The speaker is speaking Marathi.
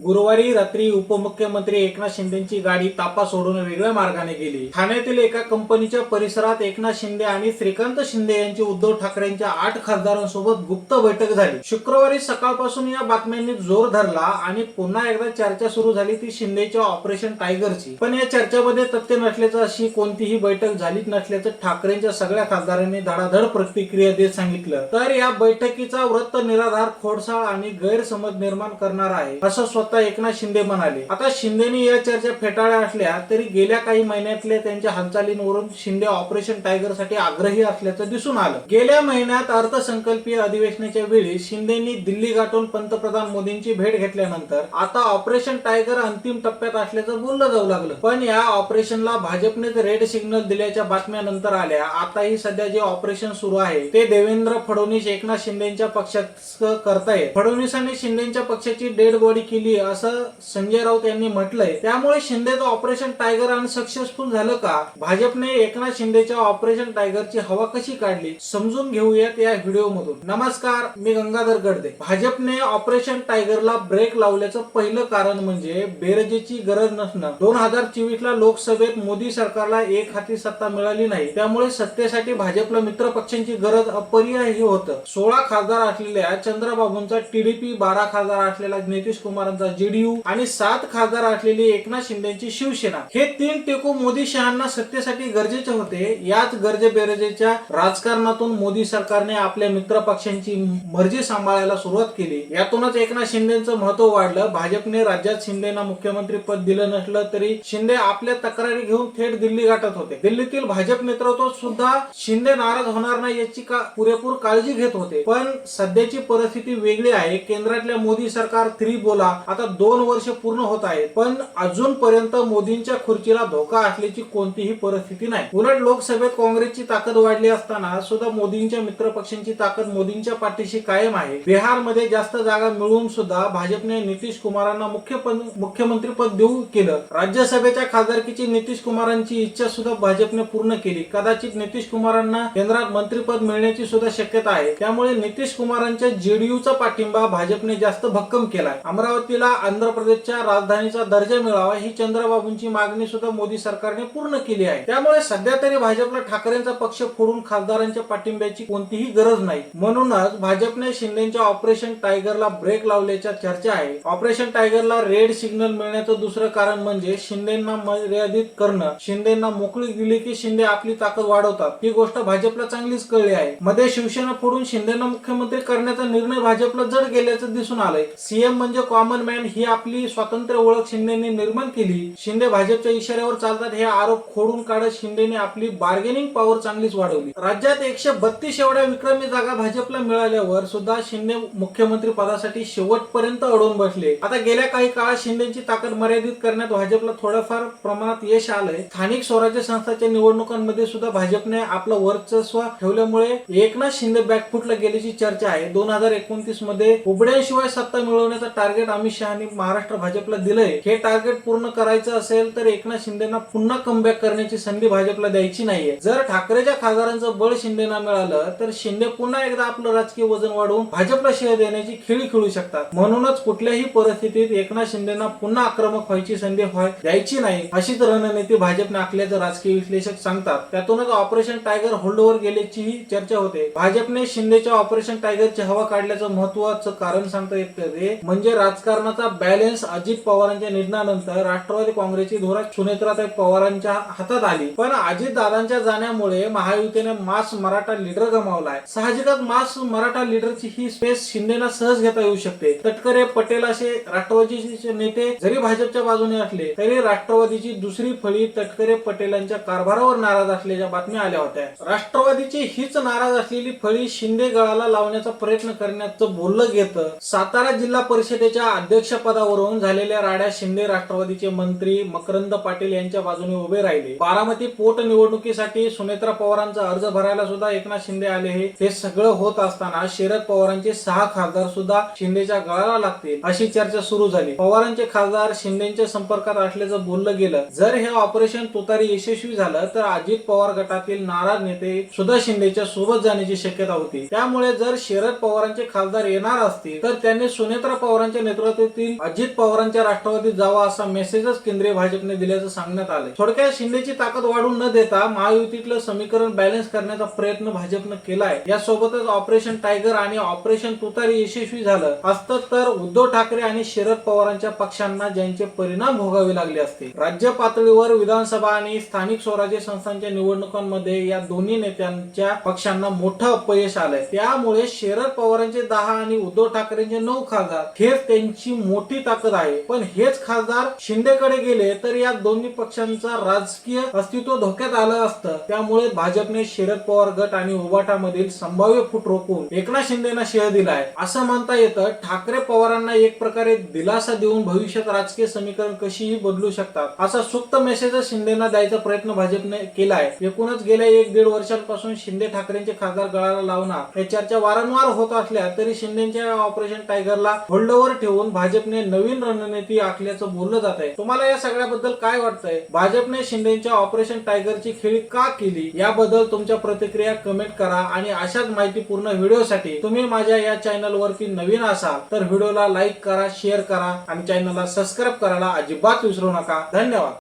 गुरुवारी रात्री उपमुख्यमंत्री एकनाथ शिंदेची गाडी तापा सोडून वेगळ्या मार्गाने गेली. ठाण्यातील एका कंपनीच्या परिसरात एकनाथ शिंदे आणि श्रीकांत शिंदे यांची उद्धव ठाकरेंच्या 8 खासदारांसोबत गुप्त बैठक झाली. शुक्रवारी सकाळपासून या बातम्यांनी जोर धरला आणि पुन्हा एकदा चर्चा सुरू झाली ती शिंदेच्या ऑपरेशन टायगरची. पण या चर्चेमध्ये तथ्य नसल्याचं, अशी कोणतीही बैठक झालीच नसल्याचं ठाकरेंच्या सगळ्या खासदारांनी धडाधड प्रतिक्रिया देत सांगितलं. तर या बैठकीचा वृत्त निराधार, खोडसाळ आणि गैरसमज निर्माण करणार आहे असं स्वतः एकनाथ शिंदे म्हणाले. आता शिंदेनी या चर्चा फेटाळल्या असल्या तरी गेल्या काही महिन्यातल्या त्यांच्या हालचालींवरून शिंदे ऑपरेशन टायगर साठी आग्रही असल्याचं दिसून आलं. गेल्या महिन्यात अर्थसंकल्पीय अधिवेशनाच्या वेळी शिंदेनी दिल्ली गाठून पंतप्रधान मोदींची भेट घेतल्यानंतर आता ऑपरेशन टायगर अंतिम टप्प्यात असल्याचं बोललं जाऊ लागलं. पण या ऑपरेशनला भाजपनेच रेड सिग्नल दिल्याच्या बातम्या नंतर आल्या. आताही सध्या जे ऑपरेशन सुरू आहे ते देवेंद्र फडणवीस एकनाथ शिंदेच्या पक्षात करतायत. फडणवीसांनी शिंदेच्या पक्षाची डेड बॉडी केली असं संजय राऊत यांनी म्हटलंय. त्यामुळे शिंदेचं ऑपरेशन टायगर अनसक्सेसफुल झालं का? भाजपने एकनाथ शिंदेच्या ऑपरेशन टायगरची हवा कशी काढली समजून घेऊयात या व्हिडिओ मधून. नमस्कार, मी गंगाधर गडदे. भाजपने ऑपरेशन टायगरला ब्रेक लावल्याचं पहिलं कारण म्हणजे बेरजेची गरज नसणं. 2024 ला लोकसभेत मोदी सरकारला एक हाती सत्ता मिळाली नाही, त्यामुळे सत्तेसाठी भाजपला मित्र पक्षांची गरज अपरिहार्य होतं. 16 खासदार असलेल्या चंद्रबाबूंचा टीडीपी, 12 खासदार असलेला नितीश कुमारांचा जेडीयू आणि 7 खासदार असलेली एकनाथ शिंदेची शिवसेना, हे 3 टेको मोदी शहांना सत्तेसाठी गरजेचे होते. याच गरजेबेरजेच्या राजकारणातून मोदी सरकारने आपल्या मित्र पक्षांची मर्जी सांभाळायला सुरुवात केली. यातूनच एकनाथ शिंदेचं महत्व वाढलं. भाजपने राज्यात शिंदेना मुख्यमंत्री पद दिलं नसलं तरी शिंदे आपल्या तक्रारी घेऊन थेट दिल्ली गाठत होते. दिल्लीतील भाजप नेतृत्व सुद्धा शिंदे नाराज होणार नाही याची पुरेपूर काळजी घेत होते. पण सध्याची परिस्थिती वेगळी आहे. केंद्रातल्या मोदी सरकार 3 बोला आता 2 वर्ष पूर्ण होत आहेत, पण अजूनपर्यंत मोदींच्या खुर्चीला धोका असल्याची कोणतीही परिस्थिती नाही. उलट लोकसभेत काँग्रेसची ताकद वाढली असताना सुद्धा मोदींच्या मित्र पक्षांची ताकद मोदींच्या पाठीशी कायम आहे. बिहारमध्ये जास्त जागा मिळवून सुद्धा भाजपने नितीश कुमारांना मुख्यमंत्री पद देऊ केलं. राज्यसभेच्या खासदारकीची नितीश कुमारांची इच्छा सुद्धा भाजपने पूर्ण केली. कदाचित नितीश कुमारांना केंद्रात मंत्रीपद मिळण्याची सुद्धा शक्यता आहे. त्यामुळे नितीश कुमारांच्या जेडीयूचा पाठिंबा भाजपने जास्त भक्कम केलाय. अमरावतीला आंध्र प्रदेशच्या राजधानीचा दर्जा मिळावा ही चंद्रबाबूंची मागणी सुद्धा मोदी सरकारने पूर्ण केली आहे. त्यामुळे सध्या तरी भाजपला ठाकरेंचा पक्ष फोडून खासदारांच्या पाठिंब्याची कोणतीही गरज नाही. म्हणूनच भाजपने शिंदेच्या ऑपरेशन टायगरला ब्रेक लावल्याच्या चर्चा आहे. ऑपरेशन टायगरला रेड सिग्नल मिळण्याचं दुसरं कारण म्हणजे शिंदेना मर्यादित करणं. शिंदेना मोकळी दिली की शिंदे आपली ताकद वाढवतात. ही गोष्ट भाजपला चांगलीच कळली आहे. मध्ये शिवसेना फोडून शिंदेना मुख्यमंत्री करण्याचा निर्णय भाजपला जड गेल्याचं दिसून आलंय. सीएम म्हणजे कॉमन मॅन ही आपली स्वतंत्र ओळख शिंदेने निर्माण केली. शिंदे भाजपच्या इशाऱ्यावर चालतात हे आरोप खोडून काढत शिंदेने आपली बार्गेनिंग पॉवर चांगलीच वाढवली. राज्यात 132 एवढ्या विक्रमी जागा भाजपला मिळाल्यावर सुद्धा शिंदे मुख्यमंत्री पदासाठी शेवटपर्यंत अडवून बसले. आता गेल्या काही काळात शिंदेची ताकद मर्यादित करण्यात भाजपला थोडंफार प्रमाणात यश आलंय. स्थानिक स्वराज्य संस्थांच्या निवडणुकांमध्ये सुद्धा भाजपने आपलं वर्चस्व ठेवल्यामुळे एकनाथ शिंदे बॅकफुटला गेल्याची चर्चा आहे. 2029 मध्ये उबड्यांशिवाय सत्ता मिळवण्याचं टार्गेट अमित शहानी महाराष्ट्र भाजपला दिलंय. हे टार्गेट पूर्ण करायचं असेल तर एकनाथ शिंदेना पुन्हा कमबॅक करण्याची संधी भाजपला द्यायची नाहीये. जर ठाकरेच्या खासदारांचं बळ शिंदेना मिळालं तर शिंदे पुन्हा एकदा आपलं राजकीय वजन वाढवून भाजपला शह देण्याची खेळी खेळू शकतात. म्हणूनच कुठल्याही परिस्थितीत एकनाथ शिंदेना पुन्हा आक्रमक व्हायची संधी द्यायची नाही अशीच रणनीती भाजपने आखल्याचं राजकीय विश्लेषक सांगतात. त्यातूनच ऑपरेशन टायगर होल्डवर गेल्याचीही चर्चा होते. भाजपने शिंदेच्या ऑपरेशन टायगरची हवा काढल्याचं महत्वाचं कारण सांगता येतं ते म्हणजे राजकारणाचा बॅलन्स. अजित पवारांच्या निधनानंतर राष्ट्रवादी काँग्रेसची धुरा सुनेत्राताई पवारांच्या हातात आली. पण अजित दादांच्या जाण्यामुळे महायुतीने मास मराठा लीडर गमावलाय. साहजिकच मास मराठा लीडरची ही स्पेस शिंदेना सहज घेता येऊ शकते. तटकरे, पटेल असे राष्ट्रवादीचे नेते जरी भाजपच्या बाजूने असले तरी राष्ट्रवादीची दुसरी फळी तटकरे पटेलांच्या कारभारावर नाराज असल्याच्या बातम्या आल्या होत्या. राष्ट्रवादीची हीच नाराज असलेली फळी शिंदे गळाला लावण्याचा प्रयत्न करण्याचं बोललं गेलं. सातारा जिल्हा परिषदेच्या अध्यक्षपदावरून झालेल्या राड्यात शिंदे राष्ट्रवादीचे मंत्री मकरंद पाटील यांच्या बाजूने उभे राहिले. बारामती पोटनिवडणुकीसाठी सुनेत्रा पवारांचा अर्ज भरायला सुद्धा एकनाथ शिंदे आले. हे सगळं होत असताना शरद पवारांचे 6 खासदार सुद्धा शिंदेच्या गळाला लागतील अशी चर्चा सुरू झाली. पवारांचे खासदार शिंदेच्या संपर्कात असल्याचं बोललं गेलं. जर हे ऑपरेशन तुतारी यशस्वी झालं तर अजित पवार गटातील नाराज नेते सुद्धा शिंदेच्या सोबत जाण्याची शक्यता होती. त्यामुळे जर शरद पवारांचे खासदार येणार असतील तर त्यांनी सुनेत्रा पवारांच्या नेतृत्वातील राष्ट्रवादीतील अजित पवारांच्या राष्ट्रवादीत जावा असा मेसेजच केंद्रीय भाजपने दिल्याचं सांगण्यात आलंय. थोडक्यात शिंदेची ताकद वाढून न देता महायुतीतलं समीकरण बॅलन्स करण्याचा प्रयत्न भाजपनं केलाय. यासोबतच ऑपरेशन टायगर आणि ऑपरेशन तुतारी यशस्वी झालं असतं तर उद्धव ठाकरे आणि शरद पवारांच्या पक्षांना ज्यांचे परिणाम भोगावे लागले असते. राज्य पातळीवर विधानसभा आणि स्थानिक स्वराज्य संस्थांच्या निवडणुकांमध्ये या दोन्ही नेत्यांच्या पक्षांना मोठं अपयश आलंय. त्यामुळे शरद पवारांचे 10 आणि उद्धव ठाकरेंचे 9 खासदार हेच त्यांची मोठी ताकद आहे. पण हेच खासदार शिंदेकडे गेले तर या दोन्ही पक्षांचा राजकीय अस्तित्व धोक्यात आलं असतं. त्यामुळे भाजपने शरद पवार गट आणि उभाटामधील संभाव्य फूट रोखून एकनाथ शिंदेना शिळ दिलाय असं म्हणता येतं. ठाकरे पवारांना एक प्रकारे दिलासा देऊन भविष्यात राजकीय समीकरण कशीही बदलू शकतात असा सुप्त मेसेज शिंदेना द्यायचा प्रयत्न भाजपने केलाय. एकूणच गेल्या 1-1.5 वर्षांपासून शिंदे ठाकरेंचे खासदार गळाला लावणार या चर्चा वारंवार होत असल्या तरी शिंदेच्या ऑपरेशन टायगरला होल्डवर ठेवून भाजपने नवीन रणनीती आखल्याचं बोललं जात आहे. तुम्हाला या सगळ्याबद्दल काय वाटतंय? भाजपने शिंदेच्या ऑपरेशन टायगरची खेळी का केली याबद्दल तुमच्या प्रतिक्रिया कमेंट करा आणि अशाच माहितीपूर्ण व्हिडिओसाठी तुम्ही माझ्या या चॅनल वरती नवीन असाल तर व्हिडिओला लाईक करा, शेअर करा आणि चॅनलला सबस्क्राईब करायला अजिबात विसरू नका. धन्यवाद.